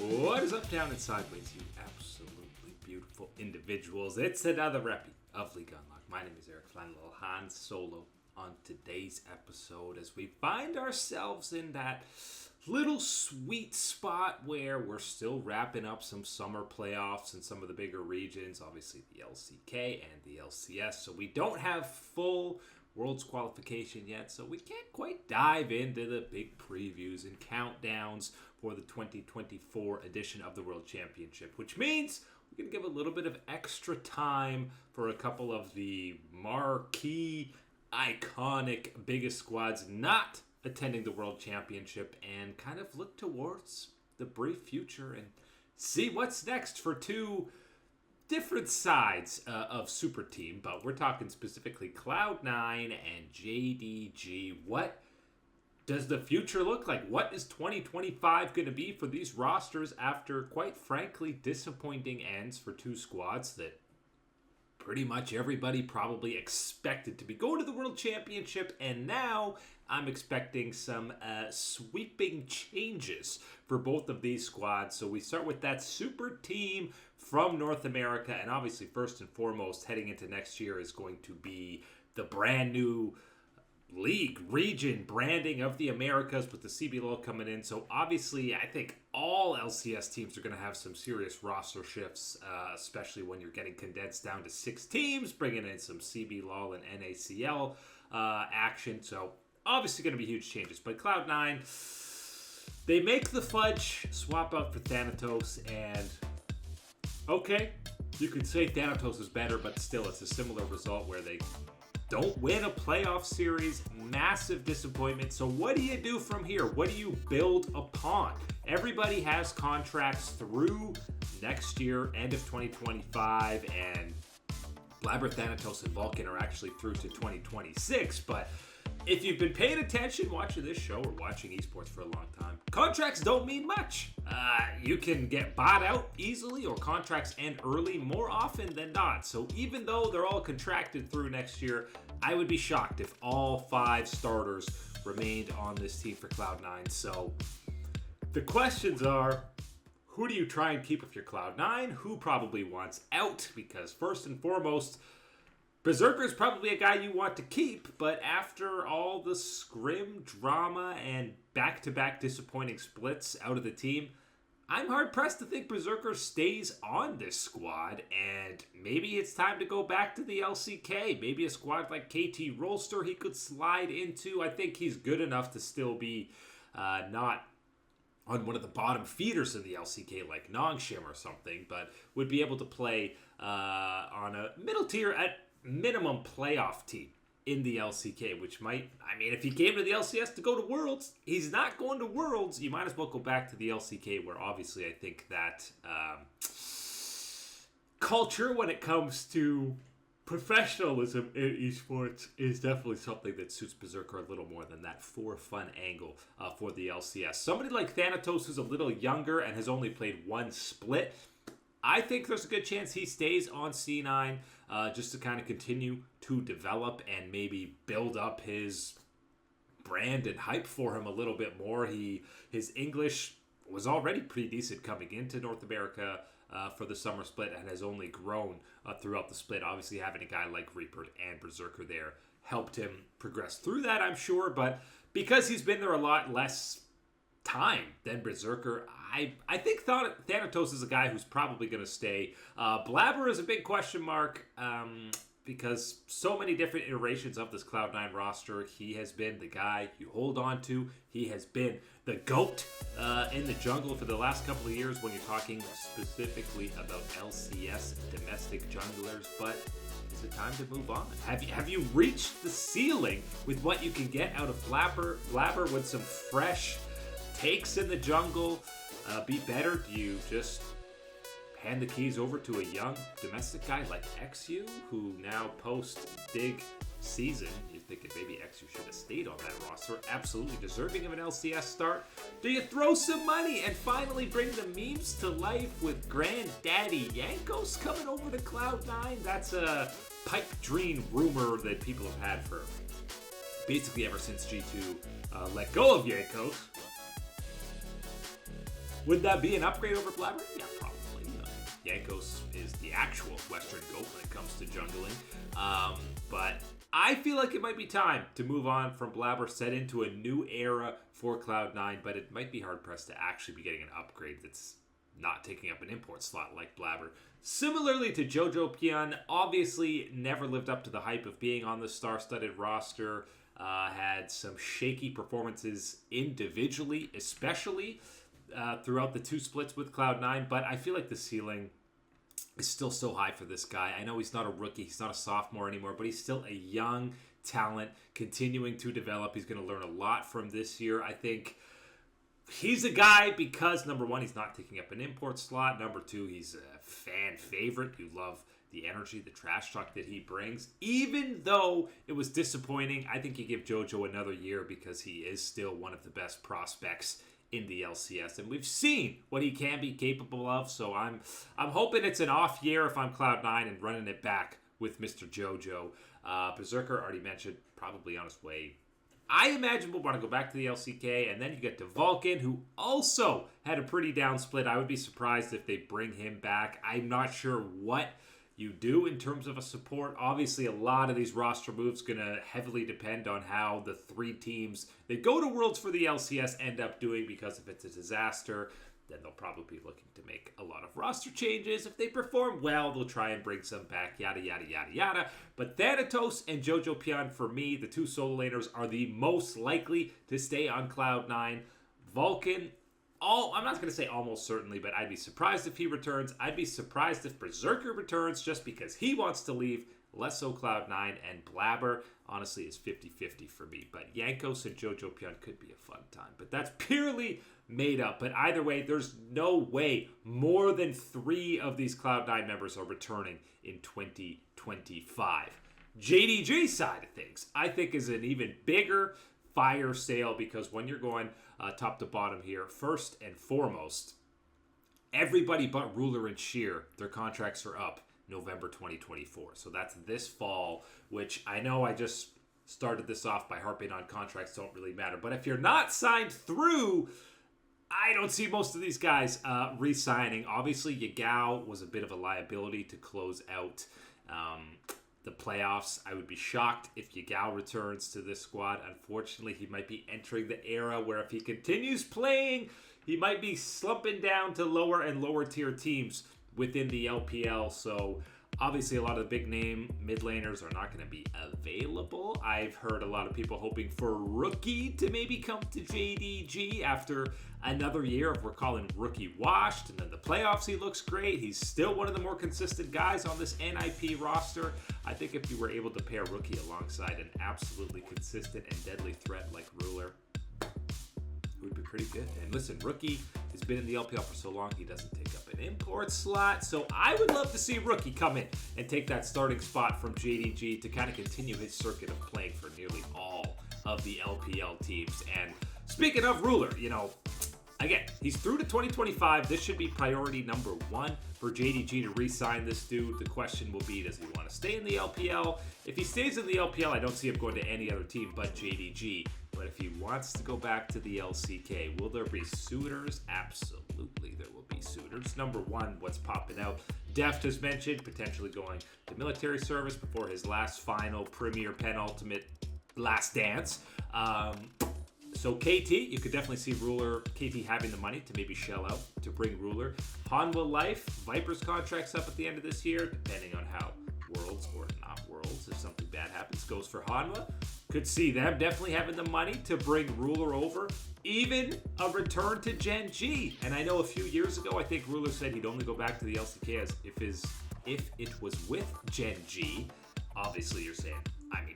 What is up, down, and sideways, you absolutely beautiful individuals? It's another epi of League Unlock. My name is Eric, flying a little Han Solo on today's episode as we find ourselves in that little sweet spot where we're still wrapping up some summer playoffs in some of the bigger regions, obviously the LCK and the LCS, so we don't have full Worlds qualification yet, so we can't quite dive into the big previews and countdowns for the 2024 edition of the World Championship, which means we're going to give a little bit of extra time for a couple of the marquee, iconic, biggest squads not attending the World Championship and kind of look towards the brief future and see what's next for two different sides of Super Team, but we're talking specifically Cloud9 and JDG. What does the future look like? What is 2025 going to be for these rosters after, quite frankly, disappointing ends for two squads that pretty much everybody probably expected to be going to the World Championship, and now I'm expecting some sweeping changes for both of these squads. So we start with that Super Team from North America, and obviously first and foremost heading into next year is going to be the brand new league region branding of the Americas with the CBLOL coming in. So obviously I think all LCS teams are going to have some serious roster shifts, especially when you're getting condensed down to 6 teams, bringing in some CBLOL and NACL action. So obviously going to be huge changes. But Cloud9, they make the fudge swap out for Thanatos, and okay, you could say Thanatos is better, but still it's a similar result where they don't win a playoff series. Massive disappointment. So what do you do from here? What do you build upon? Everybody has contracts through next year, end of 2025, and Blabber, Thanatos, and Vulcan are actually through to 2026. But if you've been paying attention, watching this show or watching eSports for a long time, contracts don't mean much. You can get bought out easily, or contracts end early more often than not. So even though they're all contracted through next year, I would be shocked if all 5 starters remained on this team for Cloud9. So the questions are, who do you try and keep if you're Cloud9? Who probably wants out? Because first and foremost, Berserker is probably a guy you want to keep, but after all the scrim drama and back-to-back disappointing splits out of the team, I'm hard-pressed to think Berserker stays on this squad, and maybe it's time to go back to the LCK. Maybe a squad like KT Rolster he could slide into. I think he's good enough to still be not on one of the bottom feeders in the LCK like Nongshim or something, but would be able to play on a middle tier at minimum playoff team in the LCK, which might, I mean, if he came to the LCS to go to Worlds, he's not going to Worlds. You might as well go back to the LCK, where obviously I think that culture when it comes to professionalism in esports is definitely something that suits Berserker a little more than that for fun angle for the LCS. Somebody like Thanatos, who's a little younger and has only played 1 split, I think there's a good chance he stays on C9 just to kind of continue to develop and maybe build up his brand and hype for him a little bit more. His English was already pretty decent coming into North America for the summer split and has only grown throughout the split. Obviously, having a guy like Reaper and Berserker there helped him progress through that, I'm sure. But because he's been there a lot less time than Berserker, I think Thanatos is a guy who's probably going to stay. Blabber is a big question mark because so many different iterations of this Cloud9 roster. He has been the guy you hold on to. He has been the GOAT in the jungle for the last couple of years when you're talking specifically about LCS domestic junglers. But is it time to move on? Have you reached the ceiling with what you can get out of Blabber with some fresh takes in the jungle? Be better? Do you just hand the keys over to a young domestic guy like XU, who now post big season, you're thinking maybe XU should have stayed on that roster, absolutely deserving of an LCS start? Do you throw some money and finally bring the memes to life with Granddaddy Yankos coming over to Cloud9? That's a pipe dream rumor that people have had for basically ever since G2 let go of Yankos. Would that be an upgrade over Blabber? Yeah, probably. Jankos is the actual Western GOAT when it comes to jungling. But I feel like it might be time to move on from Blabber, set into a new era for Cloud9, but it might be hard-pressed to actually be getting an upgrade that's not taking up an import slot like Blabber. Similarly to Jojo Pion, obviously never lived up to the hype of being on the star-studded roster, had some shaky performances individually, especially throughout the two splits with Cloud9, but I feel like the ceiling is still so high for this guy. I know he's not a rookie, he's not a sophomore anymore, but he's still a young talent continuing to develop. He's going to learn a lot from this year. I think he's a guy because, number one, he's not taking up an import slot. Number two, he's a fan favorite. You love the energy, the trash talk that he brings. Even though it was disappointing, I think you give JoJo another year because he is still one of the best prospects in the LCS, and we've seen what he can be capable of. So I'm hoping it's an off year if I'm Cloud9 and running it back with Mr. JoJo. Berserker already mentioned, probably on his way. I imagine we'll want to go back to the LCK, and then you get to Vulcan, who also had a pretty down split. I would be surprised if they bring him back. I'm not sure what you do in terms of a support. Obviously, a lot of these roster moves going to heavily depend on how the three teams that go to Worlds for the LCS end up doing, because if it's a disaster, then they'll probably be looking to make a lot of roster changes. If they perform well, they'll try and bring some back, yada, yada, yada, yada. But Thanatos and Jojo Pion, for me, the two solo laners, are the most likely to stay on Cloud9. Vulcan, I'm not going to say almost certainly, but I'd be surprised if he returns. I'd be surprised if Berserker returns just because he wants to leave. Less so Cloud9, and Blabber, honestly, is 50-50 for me. But Jankos and Jojo Pion could be a fun time. But that's purely made up. But either way, there's no way more than 3 of these Cloud9 members are returning in 2025. JDG side of things, I think, is an even bigger fire sale, because when you're going top to bottom here, first and foremost, everybody but Ruler and Sheer, their contracts are up November 2024. So that's this fall, which I know I just started this off by harping on contracts don't really matter. But if you're not signed through, I don't see most of these guys re-signing. Obviously, Yagao was a bit of a liability to close out the playoffs. I would be shocked if Yagao returns to this squad. Unfortunately, he might be entering the era where if he continues playing, he might be slumping down to lower and lower tier teams within the LPL. So obviously a lot of the big name mid laners are not going to be available. I've heard a lot of people hoping for Rookie to maybe come to JDG after another year of, we're calling Rookie washed, and then the playoffs he looks great. He's still one of the more consistent guys on this NIP roster. I think if you were able to pair Rookie alongside an absolutely consistent and deadly threat like Ruler, it would be pretty good. And listen, Rookie has been in the LPL for so long, he doesn't take up an import slot. So I would love to see Rookie come in and take that starting spot from JDG to kind of continue his circuit of playing for nearly all of the LPL teams. And speaking of Ruler, again, he's through to 2025. This should be priority number 1 for JDG to re-sign this dude. The question will be, does he want to stay in the LPL? If he stays in the LPL, I don't see him going to any other team but JDG. But if he wants to go back to the LCK, will there be suitors? Absolutely, there will be suitors. Number 1, what's popping out? Deft has mentioned potentially going to military service before his last final premier penultimate last dance. So KT, you could definitely see KT having the money to maybe shell out to bring Ruler. Hanwha Life, Viper's contract's up at the end of this year, depending on how Worlds or not Worlds, if something bad happens, goes for Hanwha. Could see them definitely having the money to bring Ruler over. Even a return to Gen G. And I know a few years ago, I think Ruler said he'd only go back to the LCK as if it was with Gen G. Obviously, you're saying,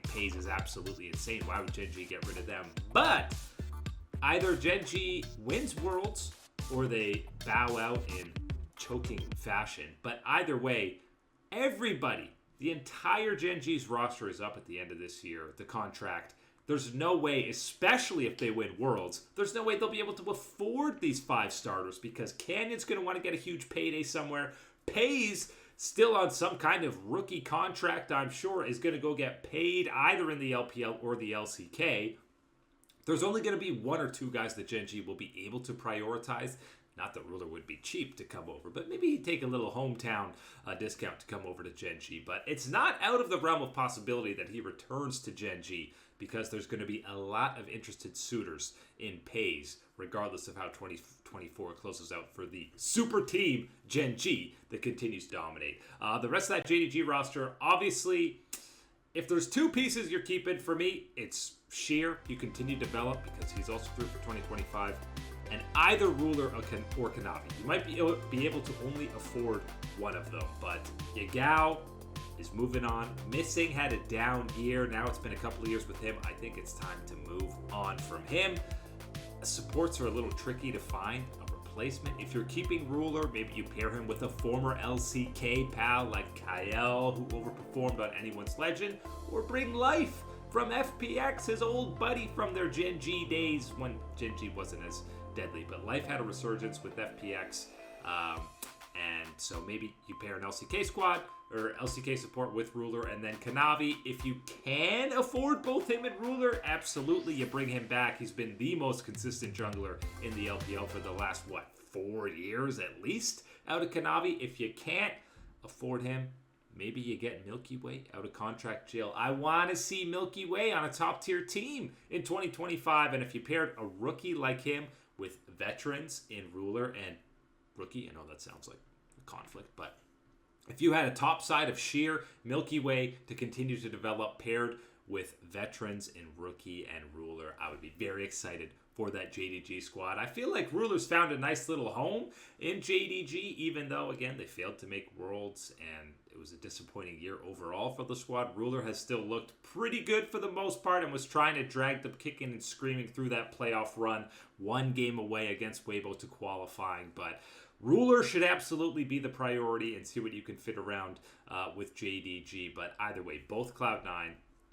FaZe is absolutely insane. Why would Gen G get rid of them? But either Gen G wins Worlds or they bow out in choking fashion. But either way, everybody, the entire Gen G's roster is up at the end of this year, the contract. There's no way, especially if they win Worlds, there's no way they'll be able to afford these 5 starters, because Canyon's going to want to get a huge payday somewhere. FaZe, still on some kind of rookie contract, I'm sure, is going to go get paid either in the LPL or the LCK. There's only going to be 1 or 2 guys that Gen G will be able to prioritize Not that Ruler would be cheap to come over, but maybe he'd take a little hometown discount to come over to Gen G. But it's not out of the realm of possibility that he returns to Gen G, because there's going to be a lot of interested suitors in pays, regardless of how 2024 closes out for the super team Gen G that continues to dominate. The rest of that JDG roster, obviously, if there's two pieces you're keeping, for me, it's Sheer. You continue to develop because he's also through for 2025. And either Ruler or Kanavi. You might be able to only afford one of them, but Yagao is moving on. Missing had a down year. Now it's been a couple of years with him. I think it's time to move on from him. Supports are a little tricky to find a replacement. If you're keeping Ruler, maybe you pair him with a former LCK pal like Kael, who overperformed on Anyone's Legend, or bring Life from FPX, his old buddy from their Gen G days when Gen G wasn't as deadly. But Life had a resurgence with FPX. And so maybe you pair an LCK squad or LCK support with Ruler, and then Kanavi. If you can afford both him and Ruler, absolutely, you bring him back. He's been the most consistent jungler in the LPL for the last, 4 years at least out of Kanavi. If you can't afford him, maybe you get Milky Way out of contract jail. I want to see Milky Way on a top-tier team in 2025, and if you paired a rookie like him with veterans in Ruler and Rookie, I know that sounds like a conflict, but if you had a top side of Sheer, Milky Way to continue to develop paired with veterans in Rookie and Ruler, I would be very excited for that JDG squad. I feel like Ruler's found a nice little home in JDG, even though, again, they failed to make Worlds, and it was a disappointing year overall for the squad. Ruler has still looked pretty good for the most part and was trying to drag them kicking and screaming through that playoff run, one game away against Weibo to qualifying, but Ruler should absolutely be the priority, and see what you can fit around with JDG. But either way, both Cloud9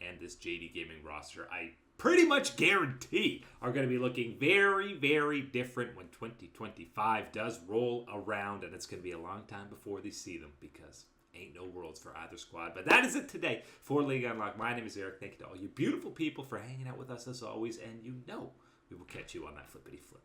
and this JD Gaming roster, I pretty much guarantee are going to be looking very, very different when 2025 does roll around, and it's going to be a long time before they see them, because ain't no Worlds for either squad. But that is it today for League Unlocked. My name is Eric. Thank you to all you beautiful people for hanging out with us as always, and we will catch you on that flippity flip.